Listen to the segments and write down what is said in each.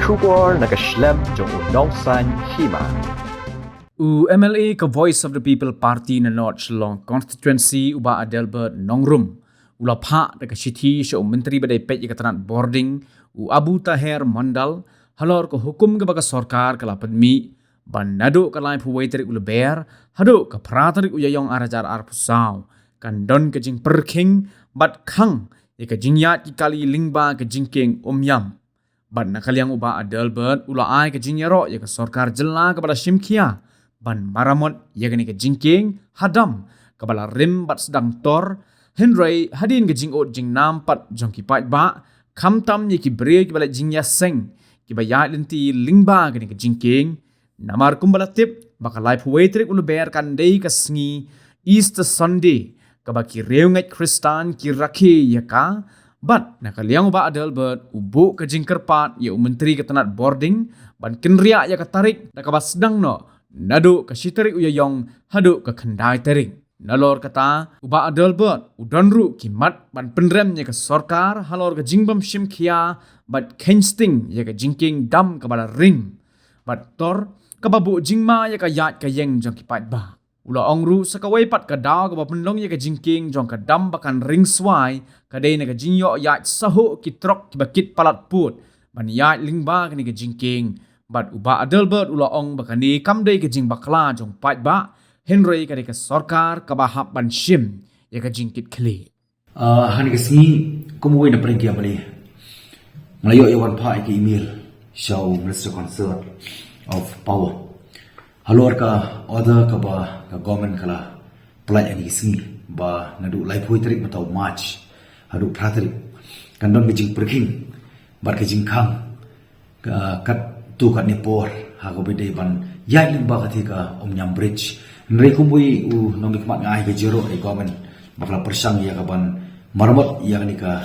Shubor nakaslem jong unongsan hima. MLA ka Voice of the People Party na North Shillong constituency uba Adelbert Nongrum ula pha da ka sithi sha menteri badai pet ikatanan boarding Abu Taher Mandal halor ko hukum ga baga sarkar kala padmi ban nado ka lai phuwai trik ula ber hado ka pratarik uyayong arajar arpusaw kan don ka jing perking bat khang ka jingyat ki kali lingba ka jingking umyam ban nakaliang uba Adelbert ula ai ka jingyaro ya ka sarkar jella kepada simkia ban maramot ya gani ka jingking hadam kabala rim bat sedang tor Henry hadin ke jing ot jing nampat jong ki pat ba kham tam ye ki bre ki bala jing ya seng ki ba ya lenti lingba ke jing king namar kumbala tip baka life waitrik ulu ber kan dei ka sngi Easter Sunday ka ba ki reungat Kristan ki rakhi ya ka bat nakaliang ba Adelbert ubu ke jing kerpat ye menteri ke tanat boarding ban kinria ya ka tarik ka ba sedang no nado ka sitarik uyayong hado ka khandai tarik nalor kata uba Adelbert udanru kimat ban penremnya ke sarkar halor ke jingbam simkia bat kensting ya ke jingking dam ke bala ring bat tor ke babu jingma ya ke yat ke yeng jong kipat ba ula ongru sakawai pat ke daw ke bapenlong ya ke jingking jong ke dam bakan ring swai ke dei na ke jingyo yat sahu ki trok ki bakit palat put ban yat lingba ke ni ke jingking bat uba Adelbert ula ong bakani kamdei ke jing bakla jong pat ba Henry kadika sarkar kabahap ban shim ya ka jingkit kli. Hani kasni kumuwi na pergi abali. Ngelayo yawan pa iki email show Minister Concern of Power. Halor ka order ka ba ka government kala pelaj ani kasni ba nadu lai phui tarik matau March hadu pratarik kandon bijing perking bar ka jingkhang kat tu kat Nepal ha ko bedai ban yai limba katika Omnyam Bridge. Nrei kumbui nong nikmat ngai ke jero government bakla persang ya kaban marmot yang ni ka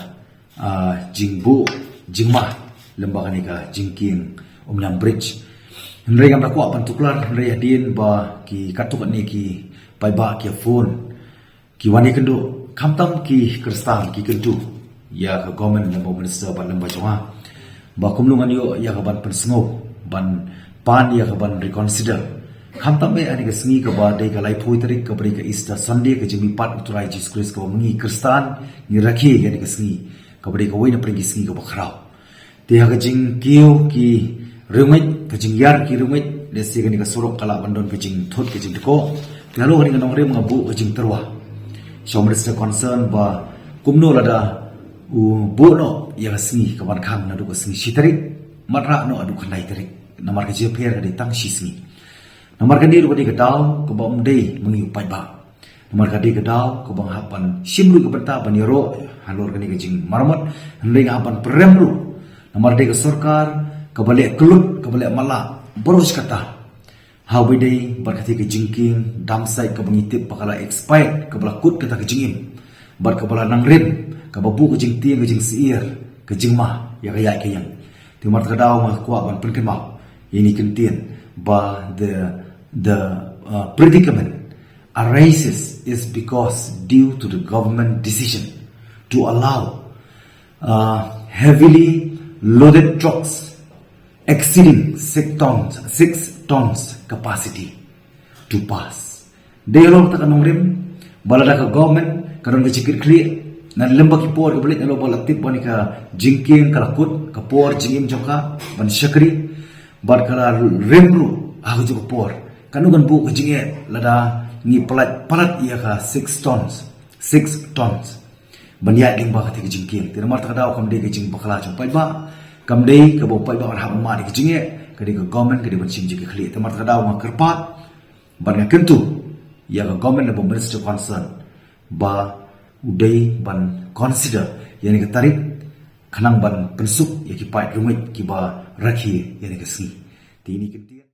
jingbu jingmah lembaga ni ka jingking Omnyam Bridge. Nrei kam rakwa pan tuklar nrei adin ba ki katuk ni ki pai ba ki phone ki wani kendu kamtam ki kristan ki kendu ya ka government lembaga minister ba lembaga jonga ba kumlungan yo ya kaban pensengo ban pan ya kaban reconsider Khamtam me ani ka sngi ka ba dei ka lai phoi tarik ka bri ka Easter Sunday ka jimi pat uturai Jesus Christ ka mangi Kristan ni rakhi ani ka sngi ka bri ka waina pringi sngi ka bakhrau te ha ka jing kiu ki rumit ka jing yar ki rumit le se ka ni ka sorok kala bandon ka jing thot ka jing ko ngalo ka ni ka nongre mga bu ka jing terwa so Minister Concern ba kumno lada bu no ya ka sngi ka ban kham na du ka sngi sitarik matra no adu khanai tarik namar ka je pher ka de tang shi sngi Nomor kadi rupanya kedau ke bawah mendai mengiupai ba. Nomor kadi kedau ke bawah hapan simlu ke benta banyero halor kani kejing marmot hendai hapan peremru. Nomor kadi ke sarkar ke balik kelut ke balik malak boros kata. Hau bidai berkati ke jingking damsai ke mengitip pakala expired ke belakut kata ke jingim. Bar ke bala nangrin ke babu ke jing tiang ke jing siir ke jing mah ya kaya kayang. Timar kedau mah kuat ban penkemau. Ini kentien ba the predicament arises is because due to the government decision to allow heavily loaded trucks exceeding 6 tons capacity to pass. Dialog ta kanong rim balada ka government karon ka chikir clear na lembak ipor ibalik na lo balatip bani ka jingking kalakut kapor jingim joka ban syakri bar kala remru aku juga por kanugan bu kejinge lada ni palat ia ka 6 tons banyak ding ba ka kejingking tira mar takadaw kam de kejing bakala jong pai ba kam de ka bo pai ba har ma de kejinge ka de government ka de ban sim jike khli tira mar takadaw ma kerpat ban nga kentu ya ka government na Minister Concern ba udai ban consider yani ka tarik kanang ban pensuk ya ki pai rumit ki ba rakhi yani ka si tini kentia